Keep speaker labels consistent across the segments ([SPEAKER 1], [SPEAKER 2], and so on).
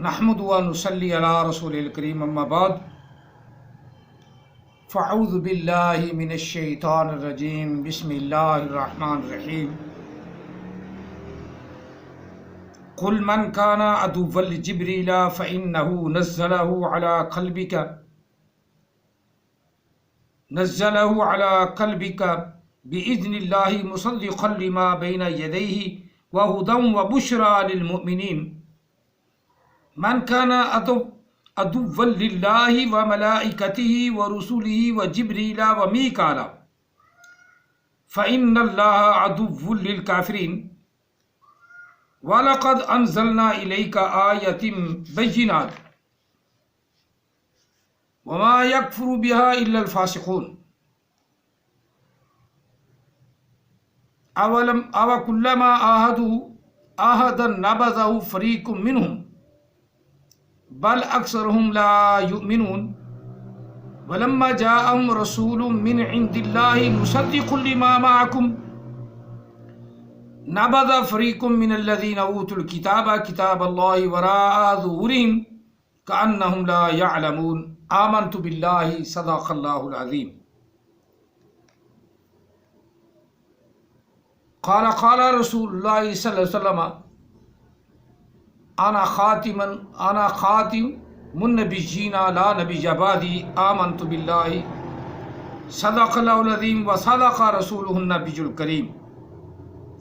[SPEAKER 1] نحمد و نصلی علی رسول الکریم اما بعد فاعوذ باللہ من الشیطان الرجیم بسم اللہ الرحمن الرحیم قل من کان عدوا لجبریل فإنه نزله على قلبك بإذن اللہ مصدقا لما بین یدیہ وہدی وبشری للمؤمنین من کان عدوا للہ وملائکتہ ورسلہ وجبریل ومیکال فإن اللہ عدو للکافرین وَلَقَدْ أَنزَلْنَا إِلَيْكَ آيَةٍ بَيِّنَاتٍ وَمَا يَكْفُرُ بِهَا إِلَّا الْفَاسِقُونَ أَوَكُلَّمَا عَاهَدُوا عَهْدًا نَبَذَهُ فَرِيقٌ مِّنْهُمْ بَلْ أَكْثَرُهُمْ لَا يُؤْمِنُونَ وَلَمَّا جَاءَهُمْ رَسُولٌ مِّنْ عِندِ اللَّهِ مُصَدِّقٌ لِمَا مَعَكُمْ نبذ فریق من الذین اوتوا الکتاب کتاب اللہ وراء ظہورہم کأنہم لا یعلمون آمنت باللہ صدق اللہ العظیم قال رسول اللہ صلی اللہ علیہ وسلم انا خاتم النبیین لا نبی بعدی آمنت باللہ صدق اللہ العظیم وصدق رسولہ النبی الکریم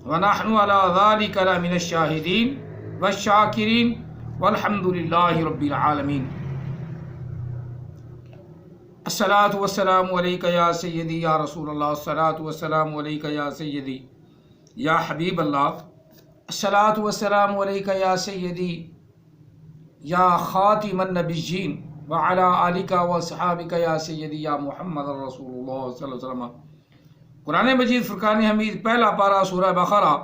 [SPEAKER 1] ونحن على ذلك لمن الشاهدين والشاكرين والحمد لله رب العالمين الصلاة والسلام عليك يا سيدي يا رسول الله الصلاة والسلام عليك يا سيدي يا حبيب الله الصلاة والسلام عليك يا سيدي يا خاتم النبيين وعلى آلك وصحابك يا سيدي يا محمد رسول الله صلى الله عليه وسلم قرآن مجید فرقان حمید پہلا پارہ سورہ بقرہ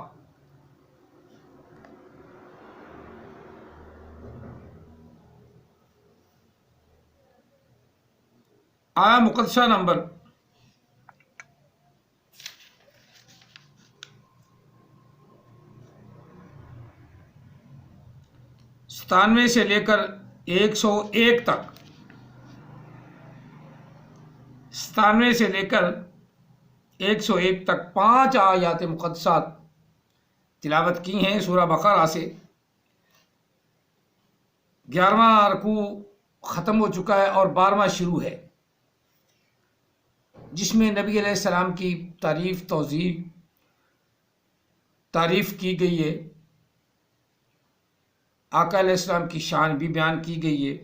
[SPEAKER 1] آیا مقدسہ نمبر 97 سے لے کر 101 تک 97 سے لے کر 101 تک 5 آیات مقدسات تلاوت کی ہیں سورہ بقرہ سے 11واں رکوع ختم ہو چکا ہے اور 12واں شروع ہے جس میں نبی علیہ السلام کی تعریف کی گئی ہے آقا علیہ السلام کی شان بھی بیان کی گئی ہے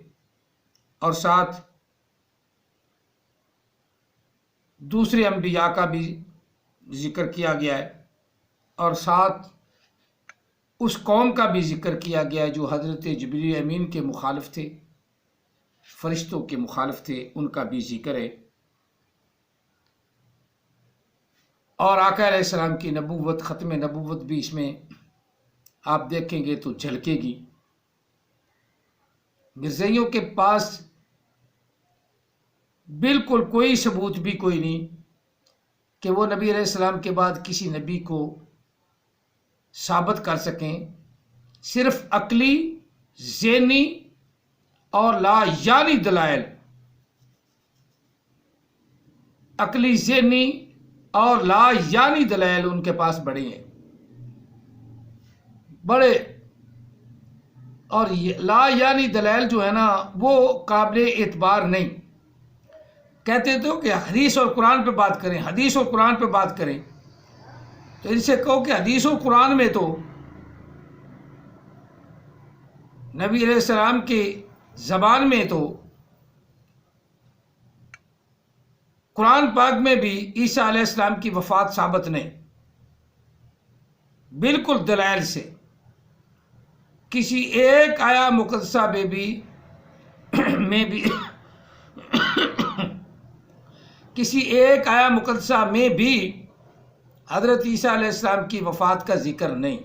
[SPEAKER 1] اور ساتھ دوسرے انبیاء کا بھی ذکر کیا گیا ہے اور ساتھ اس قوم کا بھی ذکر کیا گیا ہے جو حضرت جبریل امین کے مخالف تھے فرشتوں کے مخالف تھے ان کا بھی ذکر ہے اور آقا علیہ السلام کی نبوت ختم نبوت بھی اس میں آپ دیکھیں گے تو جھلکے گی مرزائیوں کے پاس بالکل کوئی ثبوت بھی کوئی نہیں کہ وہ نبی علیہ السلام کے بعد کسی نبی کو ثابت کر سکیں صرف عقلی ذہنی اور لا یعنی دلائل عقلی ذہنی اور لا یعنی دلائل ان کے پاس بڑے ہیں اور لا یعنی دلائل جو ہے نا وہ قابل اعتبار نہیں کہتے تو کہ حدیث اور قرآن پہ بات کریں حدیث اور قرآن پہ بات کریں تو ان سے کہو کہ حدیث اور قرآن میں تو نبی علیہ السلام کی زبان میں تو قرآن پاک میں بھی عیسیٰ علیہ السلام کی وفات ثابت نہیں بالکل دلائل سے کسی ایک آیا مقدسہ کسی ایک آیا مقدسہ میں بھی حضرت عیسیٰ علیہ السلام کی وفات کا ذکر نہیں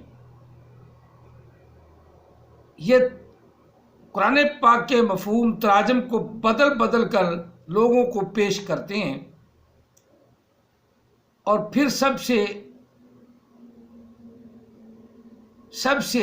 [SPEAKER 1] یہ قرآن پاک کے مفہوم تراجم کو بدل کر لوگوں کو پیش کرتے ہیں اور پھر سب سے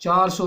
[SPEAKER 1] 400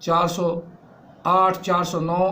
[SPEAKER 1] 408, 409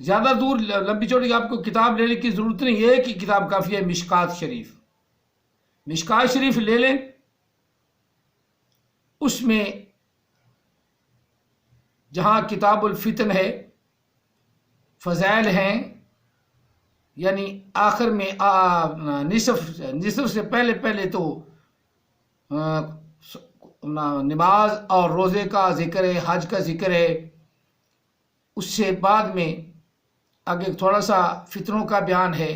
[SPEAKER 1] زیادہ دور لمبی چوڑی آپ کو کتاب لینے کی ضرورت نہیں، ایک ہی کتاب کافی ہے، مشکات شریف۔ مشکات شریف لے لیں، اس میں جہاں کتاب الفتن ہے، فضائل ہیں، یعنی آخر میں نصف سے پہلے تو نماز اور روزے کا ذکر ہے، حج کا ذکر ہے، اس سے بعد میں آگے تھوڑا سا فتنوں کا بیان ہے،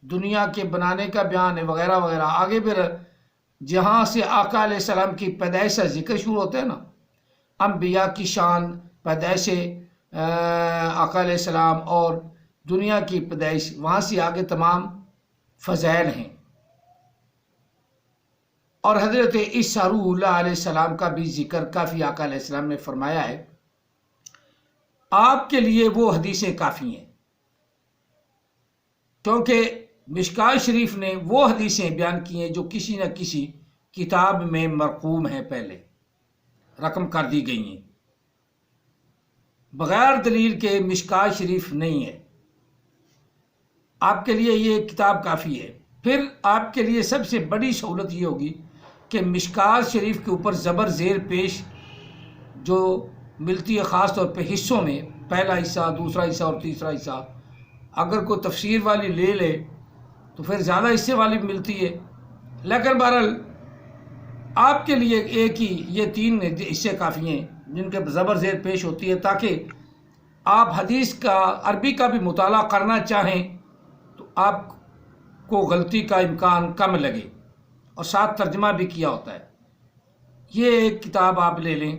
[SPEAKER 1] دنیا کے بنانے کا بیان ہے، وغیرہ وغیرہ۔ آگے پھر جہاں سے آقا علیہ السلام کی پیدائش کا ذکر شروع ہوتا ہے نا، انبیاء کی شان، پیدائش آقا علیہ السلام اور دنیا کی پیدائش، وہاں سے آگے تمام فضائل ہیں۔ اور حضرت عیسیٰ روح اللہ علیہ السلام کا بھی ذکر کافی آقا علیہ السلام نے فرمایا ہے۔ آپ کے لیے وہ حدیثیں کافی ہیں، کیونکہ مشکات شریف نے وہ حدیثیں بیان کی ہیں جو کسی نہ کسی کتاب میں مرقوم ہیں، پہلے رقم کر دی گئی ہیں، بغیر دلیل کے مشکات شریف نہیں ہے۔ آپ کے لیے یہ کتاب کافی ہے۔ پھر آپ کے لیے سب سے بڑی سہولت یہ ہوگی کہ مشکات شریف کے اوپر زبر زیر پیش جو ملتی ہے، خاص طور پہ حصوں میں، پہلا حصہ، دوسرا حصہ اور تیسرا حصہ، اگر کوئی تفسیر والی لے لے تو پھر زیادہ حصے والی بھی ملتی ہے، لیکن بہرحال آپ کے لیے ایک ہی یہ 3 حصے کافی ہیں جن کے زبر زیر پیش ہوتی ہے، تاکہ آپ حدیث کا عربی کا بھی مطالعہ کرنا چاہیں تو آپ کو غلطی کا امکان کم لگے، اور ساتھ ترجمہ بھی کیا ہوتا ہے۔ یہ ایک کتاب آپ لے لیں،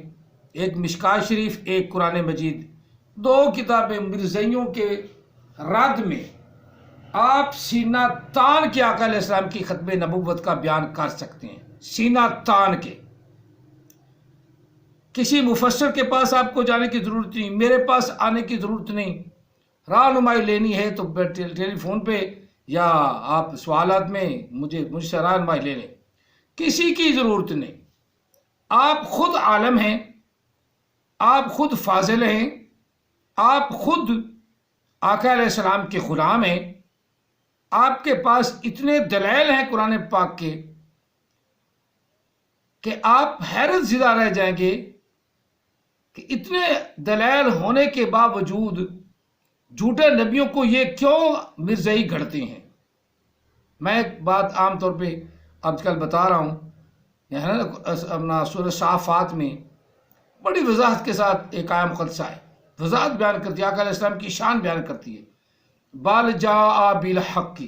[SPEAKER 1] ایک مشکات شریف، ایک قرآن مجید، 2 کتابیں مرزائیوں کے رد میں آپ سینہ تان کے آقا علیہ السلام کی ختم نبوت کا بیان کر سکتے ہیں، سینہ تان کے۔ کسی مفسر کے پاس آپ کو جانے کی ضرورت نہیں، میرے پاس آنے کی ضرورت نہیں۔ رہنمائی لینی ہے تو ٹیلی فون پہ یا آپ سوالات میں مجھ سے رہنمائی لے لیں، کسی کی ضرورت نہیں۔ آپ خود عالم ہیں، آپ خود فاضل ہیں، آپ خود آقا علیہ السلام کے غلام ہیں، آپ کے پاس اتنے دلائل ہیں قرآن پاک کے کہ آپ حیرت زدہ رہ جائیں گے کہ اتنے دلائل ہونے کے باوجود جھوٹے نبیوں کو یہ کیوں مرزائی گھڑتے ہیں۔ میں ایک بات عام طور پہ آج کل بتا رہا ہوں، اپنا سورہ صافات میں بڑی وضاحت کے ساتھ ایک آیہ مقدسہ ہے، وضاحت بیان کرتی ہے، آقا علیہ السلام کی شان بیان کرتی ہے۔ بل جاء بالحق،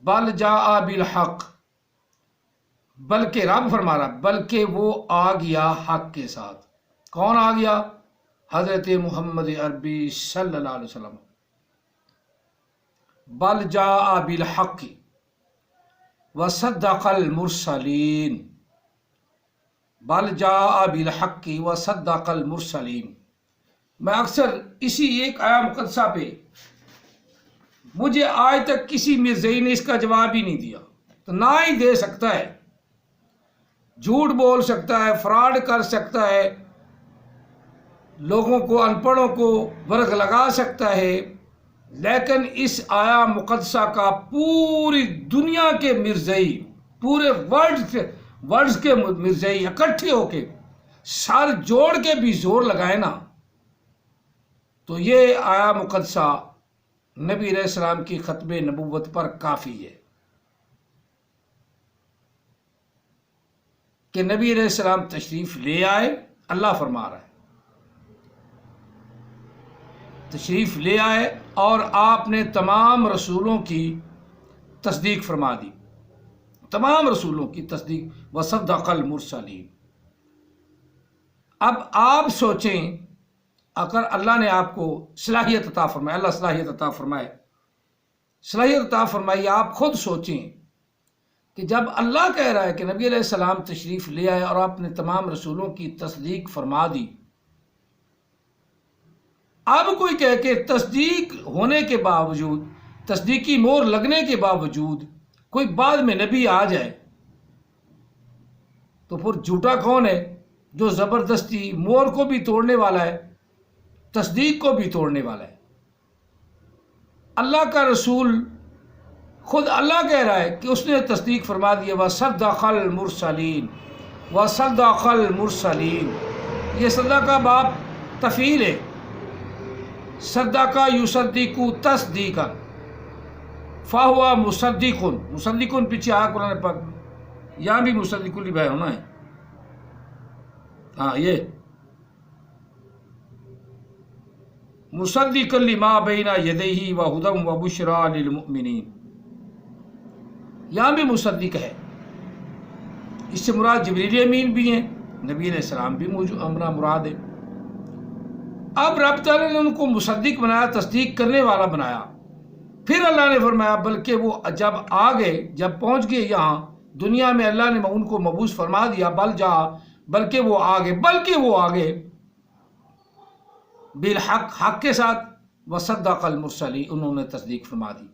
[SPEAKER 1] بل جاء بالحق، بلکہ رب فرما رہا بلکہ وہ آ گیا حق کے ساتھ۔ کون آ گیا؟ حضرت محمد عربی صلی اللہ علیہ وسلم۔ بل جاء بالحق وصدق المرسلین، بل جاء بالحق وصدق المرسلین۔ میں اکثر اسی ایک آیہ مقدسہ پہ، مجھے آج تک کسی مرزائی نے اس کا جواب ہی نہیں دیا، تو نہ ہی دے سکتا ہے، جھوٹ بول سکتا ہے، فراڈ کر سکتا ہے، لوگوں کو، ان پڑھوں کو ورگ لگا سکتا ہے، لیکن اس آیہ مقدسہ کا پوری دنیا کے مرزائی، پورے ورلڈ کے مرزائی اکٹھے ہو کے سر جوڑ کے بھی زور لگائے نا، تو یہ آیہ مقدسہ نبی علیہ السلام کی ختم نبوت پر کافی ہے کہ نبی علیہ السلام تشریف لے آئے۔ اللہ فرما رہا ہے تشریف لے آئے اور آپ نے تمام رسولوں کی تصدیق فرما دی، تمام رسولوں کی تصدیق، وصدق المرسلین۔ اب آپ سوچیں، اگر اللہ نے آپ کو صلاحیت عطا فرمائے، اللہ صلاحیت عطا فرمائے، صلاحیت عطا فرمائی، آپ خود سوچیں کہ جب اللہ کہہ رہا ہے کہ نبی علیہ السلام تشریف لے آئے اور آپ نے تمام رسولوں کی تصدیق فرما دی، اب کوئی کہے کہ تصدیق ہونے کے باوجود، تصدیقی مور لگنے کے باوجود کوئی بعد میں نبی آ جائے تو پھر جھوٹا کون ہے جو زبردستی مور کو بھی توڑنے والا ہے تصدیق کو بھی توڑنے والا ہے۔ اللہ کا رسول خود اللہ کہہ رہا ہے کہ اس نے تصدیق فرما دی، وَصَدَّقَ الْمُرْسَلِينَ وَصَدَّقَ الْمُرْسَلِينَ۔ یہ صدقہ باب تفعیل ہے، صدقہ یصدق تصدیقا فہو مصدق، مصدق پیچھے آیا قرآن پاک، یہاں بھی مصدق لکھا ہونا ہے، ہاں یہ مصدق لما بین یدیہ وہدی وبشریٰ للمؤمنین، یہاں بھی مصدق ہے۔ اس سے مراد جبریل امین بھی ہیں، نبی علیہ السلام بھی مراد ہے۔ اب رب تعالیٰ نے ان کو مصدق بنایا، تصدیق کرنے والا بنایا۔ پھر اللہ نے فرمایا بلکہ وہ جب آ گئے، جب پہنچ گئے یہاں دنیا میں، اللہ نے ان کو مبعوث فرما دیا، بلکہ وہ آ گئے بالحق، حق کے ساتھ، وصدق المرسلین، انہوں نے تصدیق فرما دی۔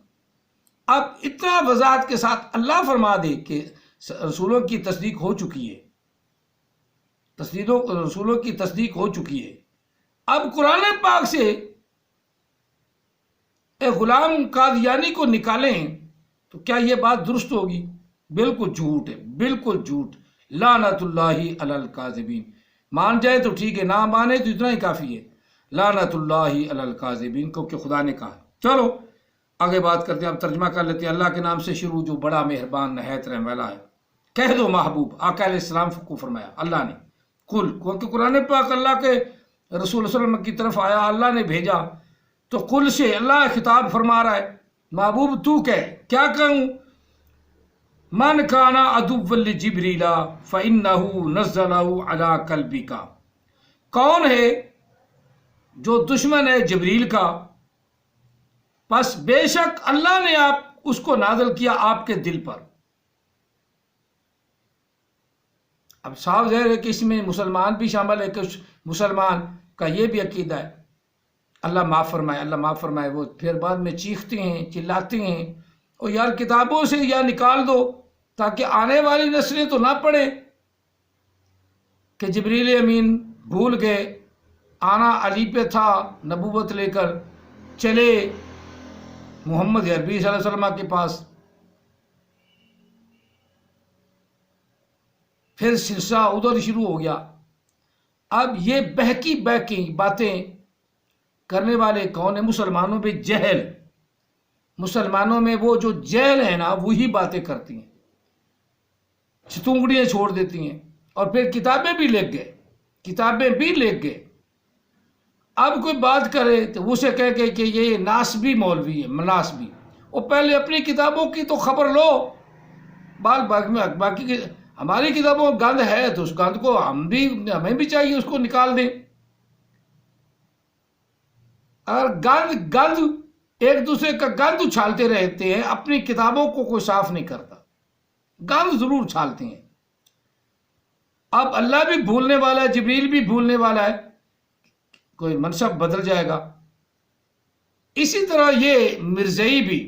[SPEAKER 1] اب اتنا وضاحت کے ساتھ اللہ فرما دے کہ رسولوں کی تصدیق ہو چکی ہے، رسولوں کی تصدیق ہو چکی ہے۔ اب قرآن پاک سے ایک غلام قادیانی کو نکالیں تو کیا یہ بات درست ہوگی؟ بالکل جھوٹ ہے، بالکل جھوٹ، لعنت اللہ علی الکاذبین۔ مان جائے تو ٹھیک ہے، نہ مانے تو اتنا ہی کافی ہے، لعنت اللہ علی الکاذبین، کیونکہ خدا نے کہا۔ چلو آگے بات کرتے ہیں، اب ترجمہ کر لیتے ہیں۔ اللہ کے نام سے شروع جو بڑا مہربان نہایت رحم والا ہے۔ کہہ دو محبوب، آقا علیہ السلام کو فرمایا اللہ نے، کیونکہ قرآن پاک اللہ کے رسول صلی اللہ علیہ وسلم کی طرف آیا، اللہ نے بھیجا، تو قل سے اللہ خطاب فرما رہا ہے، محبوب تو کہہ، کیا کہوں؟ من کان عدوا لجبریل فإنہ نزلہ علی قلبک، کون ہے جو دشمن ہے جبریل کا، پس بے شک اللہ نے اس کو نازل کیا آپ کے دل پر۔ اب صاف ظاہر ہے کہ اس میں مسلمان بھی شامل ہے، کہ مسلمان کا یہ بھی عقیدہ ہے اللہ معاف فرمائے، اللہ معاف فرمائے، وہ پھر بعد میں چیختے ہیں، چلاتے ہیں، اور یار کتابوں سے یا نکال دو تاکہ آنے والی نسلیں تو نہ پڑھیں کہ جبریل امین بھول گئے، آنا علی پہ تھا، نبوت لے کر چلے محمد عربی صلی اللہ علیہ وسلم کے پاس، پھر سلسلہ ادھر شروع ہو گیا۔ اب یہ بہکی باتیں کرنے والے کون ہیں؟ مسلمانوں پہ جہل، مسلمانوں میں وہ جو جہل ہے نا، وہی باتیں کرتی ہیں، چتونگڑیاں چھوڑ دیتی ہیں، اور پھر کتابیں بھی لکھ گئے۔ اب کوئی بات کرے تو اسے کہہ کہ یہ ناسبی مولوی ہے، مناسبی، وہ پہلے اپنی کتابوں کی تو خبر لو، باقی ہماری کتابوں گند ہے تو اس گند کو ہمیں بھی چاہیے اس کو نکال دیں۔ اگر گند ایک دوسرے کا گند اچھالتے رہتے ہیں، اپنی کتابوں کو کوئی صاف نہیں کرتا، گند ضرور اچھالتے ہیں۔ اب اللہ بھی بھولنے والا ہے، جبریل بھی بھولنے والا ہے، کوئی منصب بدل جائے گا۔ اسی طرح یہ مرزئی بھی،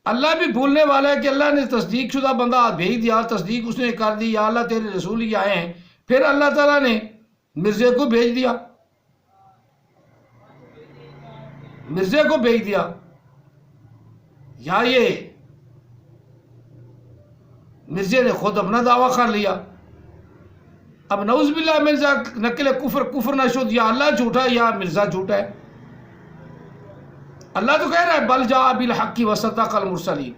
[SPEAKER 1] اللہ بھی بھولنے والا ہے کہ اللہ نے تصدیق شدہ بندہ بھیج دیا، تصدیق اس نے کر دی، یا اللہ تیرے رسول ہی آئے ہیں، پھر اللہ تعالیٰ نے مرزے کو بھیج دیا، یا یہ مرزے نے خود اپنا دعویٰ کر لیا۔ اب نعوذ باللہ مرزا نقل کفر نہ شد، یا اللہ جھوٹا ہے یا مرزا جھوٹا ہے۔ اللہ تو کہہ رہا ہے بل جاء بالحق وصدق المرسلین،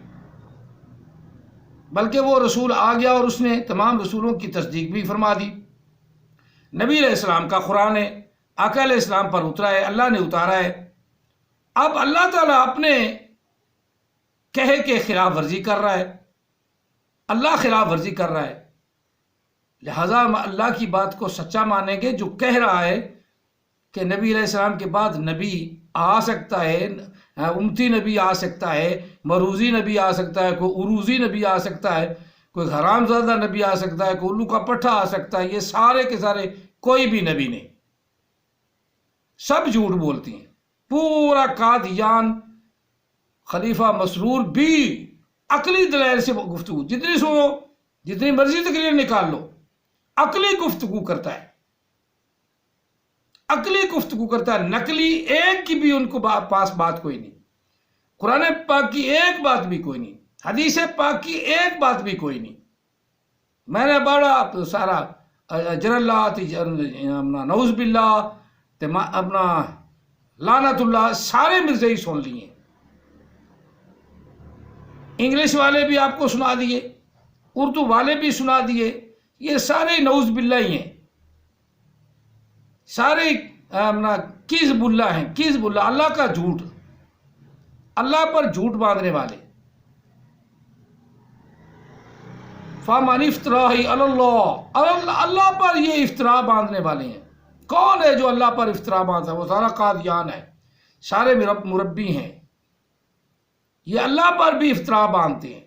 [SPEAKER 1] بلکہ وہ رسول آ گیا اور اس نے تمام رسولوں کی تصدیق بھی فرما دی۔ نبی علیہ السلام کا قرآن ہے، آقا علیہ السلام پر اترا ہے، اللہ نے اتارا ہے۔ اب اللہ تعالیٰ اپنے کہے کے خلاف ورزی کر رہا ہے، اللہ خلاف ورزی کر رہا ہے، لہذا ہم اللہ کی بات کو سچا مانیں گے جو کہہ رہا ہے کہ نبی علیہ السلام کے بعد نبی آ سکتا ہے، امتی نبی آ سکتا ہے، مروزی نبی آ سکتا ہے، کوئی عروزی نبی آ سکتا ہے، کوئی حرام زادہ نبی آ سکتا ہے، کوئی الو کا پٹھا آ سکتا ہے۔ یہ سارے کے سارے کوئی بھی نبی نہیں، سب جھوٹ بولتی ہیں۔ پورا قادیان خلیفہ مسرور بھی عقلی دلائل سے گفتگو، جتنی سنو، جتنی مرضی تقریر نکال لو، عقلی گفتگو کرتا ہے، عقلی گفتگو کرتا ہے، نقلی ایک کی بھی ان کو پاس بات کوئی نہیں، قرآن پاک کی ایک بات بھی کوئی نہیں، حدیث پاک کی ایک بات بھی کوئی نہیں۔ میں نے بڑا سارا جر اللہ نعوذ باللہ اپنا لعنت اللہ سارے مرزائی سن لیے، انگلش والے بھی آپ کو سنا دیے، اردو والے بھی سنا دیے، یہ سارے نعوذ باللہ ہی ہیں، سارے کذب اللہ ہیں، کذب اللہ، اللہ کا جھوٹ، اللہ پر جھوٹ باندھنے والے۔ فَمَنِ افْتَرَىٰ عَلَى اللَّهِ، اللہ پر یہ افطرا باندھنے والے ہیں۔ کون ہے جو اللہ پر افطرا باندھتا ہے؟ وہ سارا قادیان ہے، سارے مربی ہیں، یہ اللہ پر بھی افطرا باندھتے ہیں۔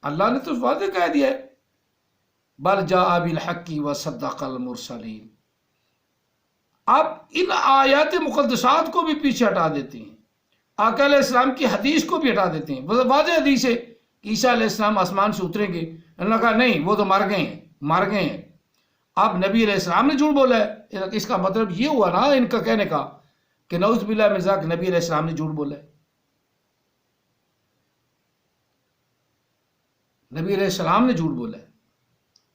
[SPEAKER 1] اللہ نے تو واضح کہہ دیا ہے بل جاء بالحق وصدق المرسلین۔ آپ ان آیات مقدسات کو بھی پیچھے ہٹا دیتے ہیں، آقا علیہ السلام کی حدیث کو بھی ہٹا دیتے ہیں۔ واضح حدیث ہے کہ عیسیٰ علیہ السلام آسمان سے اتریں گے، اللہ نے کہا نہیں وہ تو مر گئے ہیں۔ اب نبی علیہ السلام نے جھوٹ بولا ہے، اس کا مطلب یہ ہوا نا ان کا کہنے کا کہ نعوذ باللہ من ذالک نبی علیہ السلام نے جھوٹ بولا ہے۔ نبی علیہ السلام نے جھوٹ بولا ہے۔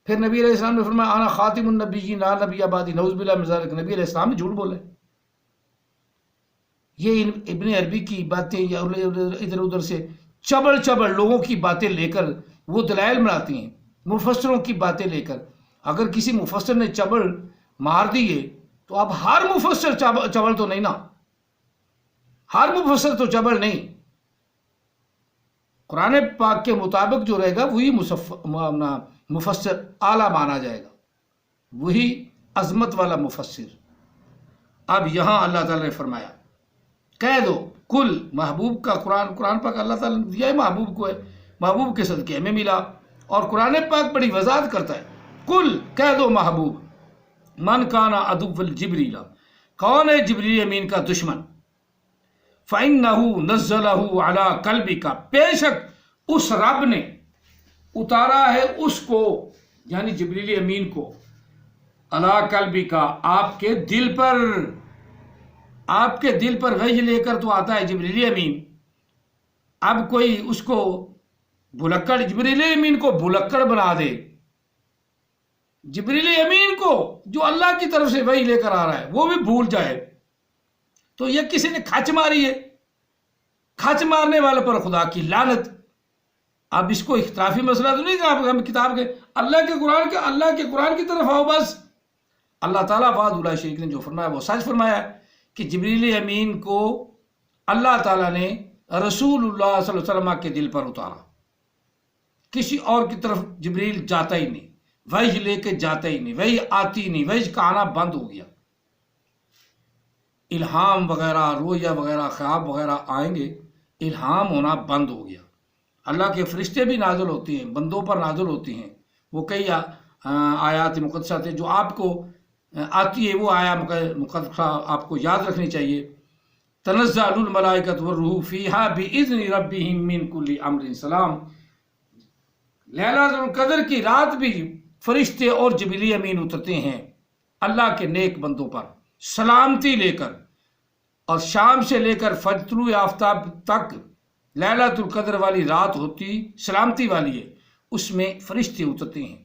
[SPEAKER 1] پھر نبی علیہ السلام نے فرمایا انا خاتم النبیین لا نبی بعدی، نعوذ باللہ من ذالک نبی علیہ السلام نے جھوٹ بولا ہے۔ یہ ابن عربی کی باتیں یا ادھر ادھر سے چبڑ لوگوں کی باتیں لے کر وہ دلائل بناتی ہیں، مفسروں کی باتیں لے کر۔ اگر کسی مفسر نے چبڑ مار دیے تو اب ہر مفسر چبڑ تو نہیں نا، ہر مفسر تو چبڑ نہیں۔ قرآن پاک کے مطابق جو رہے گا وہی مفسر اعلیٰ مانا جائے گا، وہی عظمت والا مفسر۔ اب یہاں اللہ تعالیٰ نے فرمایا کہہ دو، کل محبوب کا قرآن پاک اللہ تعالیٰ نے دیا ہے محبوب کو، ہے محبوب کے صدقے ہمیں ملا، اور قرآن پاک بڑی وضاحت کرتا ہے۔ کل کہہ دو محبوب، من کانا عدو الجبریل، کون ہے جبریل امین کا دشمن؟ فَإِنَّهُ نَزَّلَهُ عَلَىٰ قَلْبِكَ، بے شک اس رب نے اتارا ہے اس کو، یعنی جبریل امین کو، عَلَىٰ قَلْبِكَ، آپ کے دل پر، آپ کے دل پر وحی لے کر تو آتا ہے جبریل امین۔ اب کوئی اس کو بھلکڑ، جبریل امین کو بھلکڑ بنا دے، جبریل امین کو جو اللہ کی طرف سے وحی لے کر آ رہا ہے وہ بھی بھول جائے تو یہ کسی نے کھچ ماری ہے، کھچ مارنے والے پر خدا کی لعنت۔ اب اس کو اختلافی مسئلہ تو نہیں کہ آپ ہم کتاب کے اللہ کے قرآن کی طرف آؤ بس۔ اللہ تعالیٰ وحدہ لا شریک نے جو فرمایا وہ سچ فرمایا ہے کہ جبریل امین کو اللہ تعالیٰ نے رسول اللہ صلی اللہ علیہ وسلم کے دل پر اتارا، کسی اور کی طرف جبریل جاتا ہی نہیں، وحی لے کے جاتا ہی نہیں، وحی آتی نہیں، وحی کا آنا بند ہو گیا۔ الہام وغیرہ، رویا وغیرہ، خواب وغیرہ آئیں گے، الہام ہونا بند ہو گیا۔ اللہ کے فرشتے بھی نازل ہوتے ہیں، بندوں پر نازل ہوتے ہیں، وہ کئی آیات مقدسات ہیں جو آپ کو آتی ہے، وہ آیا مقدسہ آپ کو یاد رکھنی چاہیے۔ تنزل الملائکۃ والروح فیہا بإذن ربہم من کل امر سلام، لیلۃ القدر کی رات بھی فرشتے اور جبریل امین اترتے ہیں اللہ کے نیک بندوں پر سلامتی لے کر، اور شام سے لے کر فجر طلوع آفتاب تک لیلۃ القدر والی رات ہوتی سلامتی والی ہے، اس میں فرشتے اترتے ہیں،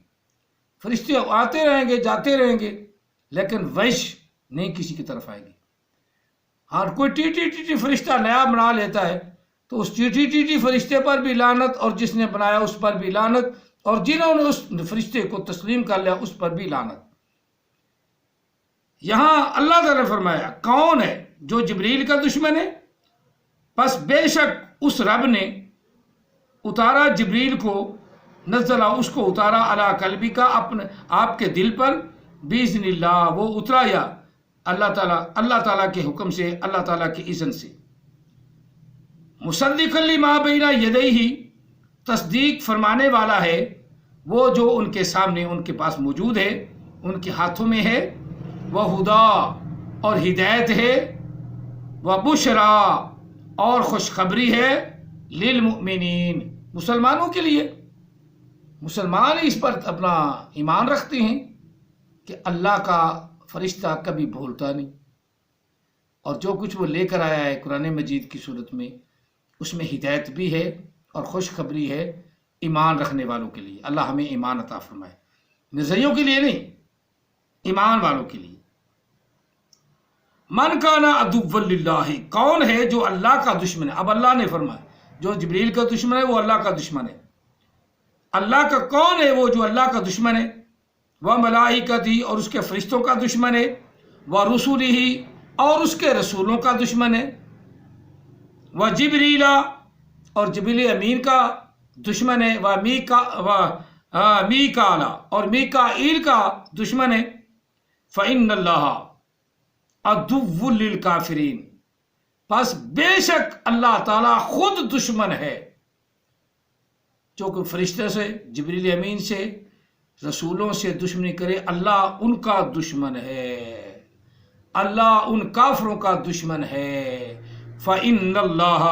[SPEAKER 1] فرشتے آتے رہیں گے جاتے رہیں گے، لیکن وحش نہیں کسی کی طرف آئے گی۔ ہاں کوئی ٹی فرشتہ نیا بنا لیتا ہے تو اس ٹی فرشتے پر بھی لعنت، اور جس نے بنایا اس پر بھی لعنت، اور جنہوں نے اس فرشتے کو تسلیم کر لیا اس پر بھی لعنت۔ یہاں اللہ تعالیٰ نے فرمایا کون ہے جو جبریل کا دشمن ہے؟ پس بے شک اس رب نے اتارا جبریل کو، نزلہ اس کو اتارا علی قلبی کا، اپنے آپ کے دل پر، باذن اللہ وہ اترا یا اللہ تعالیٰ کے حکم سے، اللہ تعالیٰ کے اذن سے، مصدقا لما بین یدیہ، تصدیق فرمانے والا ہے وہ جو ان کے سامنے ان کے پاس موجود ہے، ان کے ہاتھوں میں ہے، وہ ہدا اور ہدایت ہے، وہ بشرا اور خوشخبری ہے، للمؤمنین مسلمانوں کے لیے۔ مسلمان اس پر اپنا ایمان رکھتے ہیں کہ اللہ کا فرشتہ کبھی بھولتا نہیں، اور جو کچھ وہ لے کر آیا ہے قرآن مجید کی صورت میں، اس میں ہدایت بھی ہے اور خوشخبری ہے ایمان رکھنے والوں کے لیے۔ اللہ ہمیں ایمان عطا فرمائے، نظریوں کے لیے نہیں، ایمان والوں کے لیے۔ من کان عدوا للہ، کون ہے جو اللہ کا دشمن ہے؟ اب اللہ نے فرمایا جو جبریل کا دشمن ہے وہ اللہ کا دشمن ہے۔ اللہ کا کون ہے وہ جو اللہ کا دشمن ہے؟ وہ ملائکتی، اور اس کے فرشتوں کا دشمن ہے، وہ رسولہ، اور اس کے رسولوں کا دشمن ہے، وہ جبریل، اور جبریل امین کا دشمن ہے، وہ میکال، اور میکائیل کا دشمن ہے۔ فإن اللہ عدو للکافرین، پس بے شک اللہ تعالیٰ خود دشمن ہے۔ جو کہ فرشتے سے، جبریل امین سے، رسولوں سے دشمنی کرے، اللہ ان کا دشمن ہے، اللہ ان کافروں کا دشمن ہے۔ فإن اللہ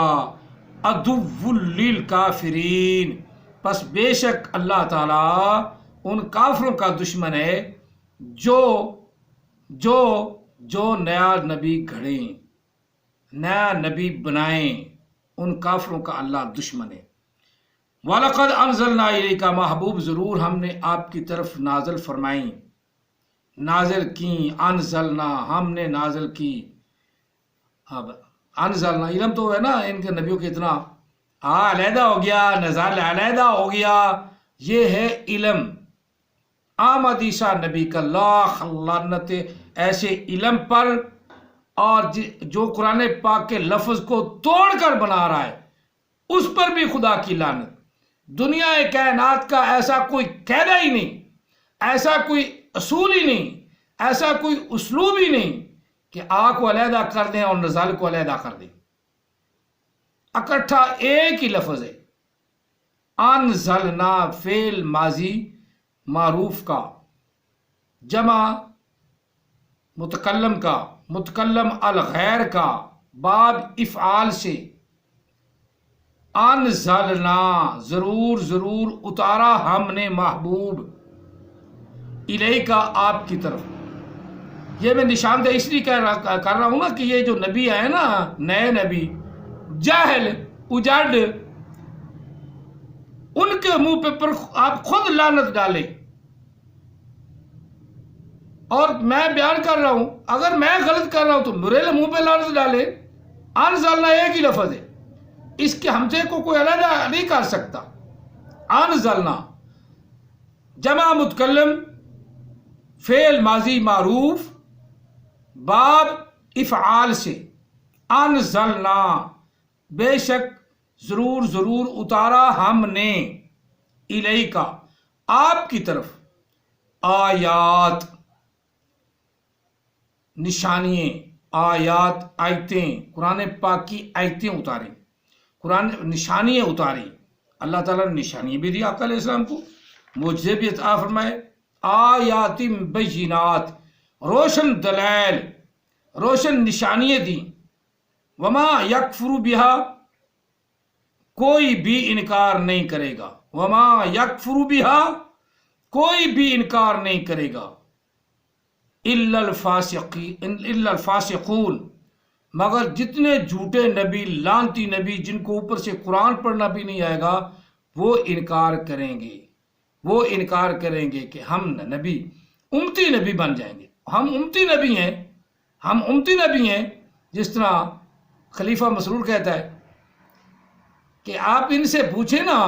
[SPEAKER 1] عدو للکافرین، پس بے شک اللہ تعالیٰ ان کافروں کا دشمن ہے جو نیا نبی گھڑیں، نیا نبی بنائیں، ان کافروں کا اللہ دشمن ہے۔ وَلَقَدْ أَنزَلْنَا إِلَيْكَ، محبوب ضرور ہم نے آپ کی طرف نازل فرمائیں، نازل کی، انزلنا ہم نے نازل کی۔ اب انزلنا علم تو ہے نا ان کے نبیوں کے، اتنا علیحدہ ہو گیا، نزال علیحدہ ہو گیا، یہ ہے علم۔ آمد عیسیٰ نبی کا، لاکھ لعنت ایسے علم پر، اور جو قرآن پاک کے لفظ کو توڑ کر بنا رہا ہے اس پر بھی خدا کی لعنت۔ دنیا کائنات کا ایسا کوئی قاعدہ ہی نہیں، ایسا کوئی اصول ہی نہیں، ایسا کوئی اسلوب ہی نہیں کہ آگ کو علیحدہ کر دیں اور نزال کو علیحدہ کر دیں، اکٹھا ایک ہی لفظ ہے۔ انزلنا فعل ماضی معروف کا، جمع متکلم کا، متکلم الغیر کا، باب افعال سے۔ انزلنا ضرور ضرور اتارا ہم نے محبوب، الیک کا آپ کی طرف۔ یہ میں نشاندہ اس لیے کر رہا ہوں نا کہ یہ جو نبی آئے نا، نئے نبی، جاہل اجڑ، ان کے منہ پر آپ خود لعنت ڈالیں۔ اور میں بیان کر رہا ہوں، اگر میں غلط کر رہا ہوں تو میرے منہ پہ لعنت ڈالے۔ انزلنا ایک ہی لفظ ہے، اس کے ہمزے کو کوئی علیحدہ نہیں کر سکتا۔ انزلنا جمع متکلم، فعل ماضی معروف، باب افعال سے۔ انزلنا بے شک ضرور ضرور اتارا ہم نے، الیک آپ کی طرف، آیات نشانیاں، آیات آیتیں، قرآن پاک کی آیتیں اتاریں، قرآن نشانیاں اتاری۔ اللہ تعالیٰ نے نشانیاں بھی دی آقا علیہ السلام کو، معجزے بھی عطا فرمائے۔ آیات بینات، روشن دلائل، روشن نشانیاں دی۔ وما یکفر بہا، کوئی بھی انکار نہیں کرے گا۔ وما یکفر بہا، کوئی بھی انکار نہیں کرے گا۔ الا الفاسقون، مگر جتنے جھوٹے نبی، لعنتی نبی، جن کو اوپر سے قرآن پڑھنا بھی نہیں آئے گا، وہ انکار کریں گے، وہ انکار کریں گے کہ ہم نبی، امتی نبی بن جائیں گے۔ ہم امتی نبی ہیں، ہم امتی نبی ہیں۔ جس طرح خلیفہ مسرور کہتا ہے کہ آپ ان سے پوچھیں نا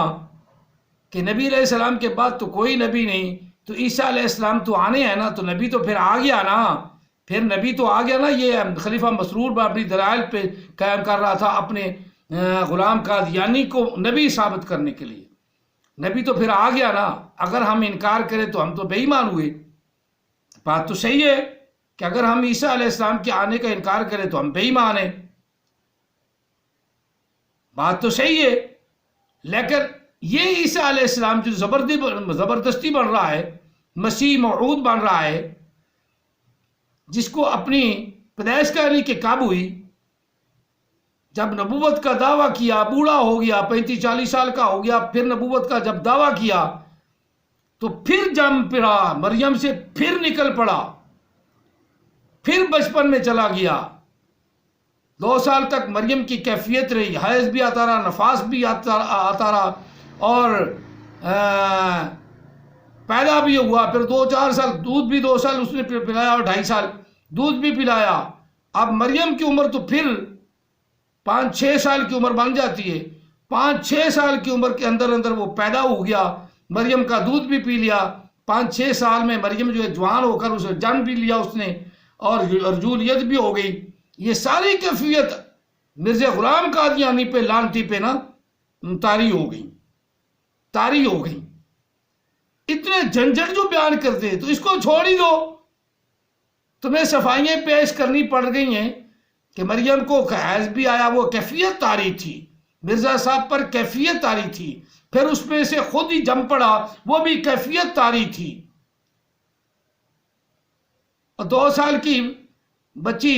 [SPEAKER 1] کہ نبی علیہ السلام کے بعد تو کوئی نبی نہیں، تو عیسیٰ علیہ السلام تو آنے ہیں نا، تو نبی تو پھر آ گیا نا، پھر نبی تو آ گیا نا۔ یہ خلیفہ مسرور اپنی دلائل پہ قائم کر رہا تھا اپنے غلام قادیانی کو نبی ثابت کرنے کے لیے۔ نبی تو پھر آ گیا نا، اگر ہم انکار کریں تو ہم تو بے ایمان ہوئے۔ بات تو صحیح ہے کہ اگر ہم عیسیٰ علیہ السلام کے آنے کا انکار کریں تو ہم بے ایمان ہیں، بات تو صحیح ہے۔ لیکن یہ عیسیٰ علیہ السلام جو زبردستی بن رہا ہے، مسیح موعود بن رہا ہے، جس کو اپنی پیدائش کرنے کے قابو ہوئی، جب نبوت کا دعویٰ کیا، بوڑھا ہو گیا، 35-40 سال کا ہو گیا، پھر نبوت کا جب دعویٰ کیا تو پھر جم پڑا، مریم سے پھر نکل پڑا، پھر بچپن میں چلا گیا. 2 سال تک مریم کی کیفیت رہی، حیض بھی آتا رہا، نفاس بھی آتا رہا، اور پیدا بھی ہوا. پھر 2-4 سال دودھ بھی 2 سال اس نے پلایا، اور 2.5 سال دودھ بھی پلایا. اب مریم کی عمر تو پھر 5-6 سال کی عمر بن جاتی ہے. 5-6 سال کی عمر کے اندر وہ پیدا ہو گیا، مریم کا دودھ بھی پی لیا. 5-6 سال میں مریم جو ہے جوان ہو کر اسے جنم بھی لیا اس نے، اور رجولیت بھی ہو گئی. یہ ساری کیفیت مرزا غلام قادیانی پہ لعنتی پہ نا طاری ہو گئی. اتنے جھنجھٹ جو بیان کرتے تو اس کو چھوڑ ہی دو. تمہیں صفائیاں پیش کرنی پڑ گئی ہیں کہ مریم کو حیض بھی آیا، وہ کیفیت طاری تھی، مرزا صاحب پر کیفیت طاری تھی، پھر اس میں سے خود ہی جم پڑا، وہ بھی کیفیت طاری تھی. اور 2 سال کی بچی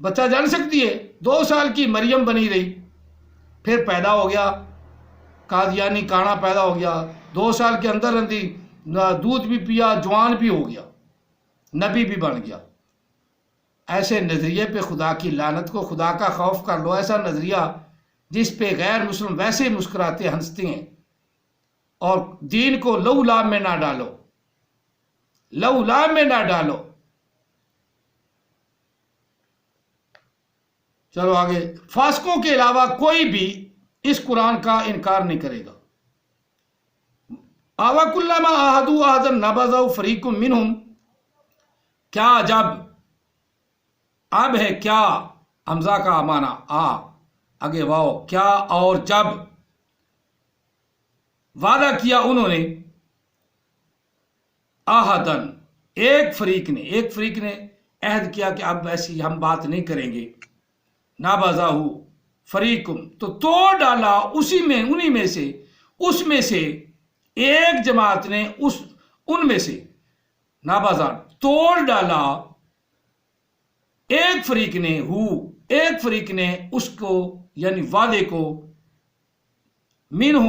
[SPEAKER 1] بچہ جان سکتی ہے؟ 2 سال کی مریم بنی رہی، پھر پیدا ہو گیا قادیانی کانا، پیدا ہو گیا. 2 سال کے اندر دودھ بھی پیا، جوان بھی ہو گیا، نبی بھی بن گیا. ایسے نظریے پہ خدا کی لعنت کو، خدا کا خوف کر لو. ایسا نظریہ جس پہ غیر مسلم ویسے مسکراتے ہنستے ہیں. اور دین کو لو لام میں نہ ڈالو، لو لام میں نہ ڈالو. چلو آگے. فاسقوں کے علاوہ کوئی بھی اس قرآن کا انکار نہیں کرے گا. آوَكُلَّمَا عَاهَدُوا عَهْدًا نَبَذَهُ فَرِيقٌ مِّنْهُمْ. کیا جب، اب ہے کیا، حمزہ کا معنی آگے واؤ، کیا اور جب وعدہ کیا انہوں نے، عہدن ایک فریق نے عہد کیا کہ اب ایسی ہم بات نہیں کریں گے. نابذہ فریقم، تو توڑ ڈالا اس میں سے ایک جماعت نے، ان میں سے نابذہ توڑ ڈالا، ایک فریق نے اس کو یعنی وعدے کو، منہم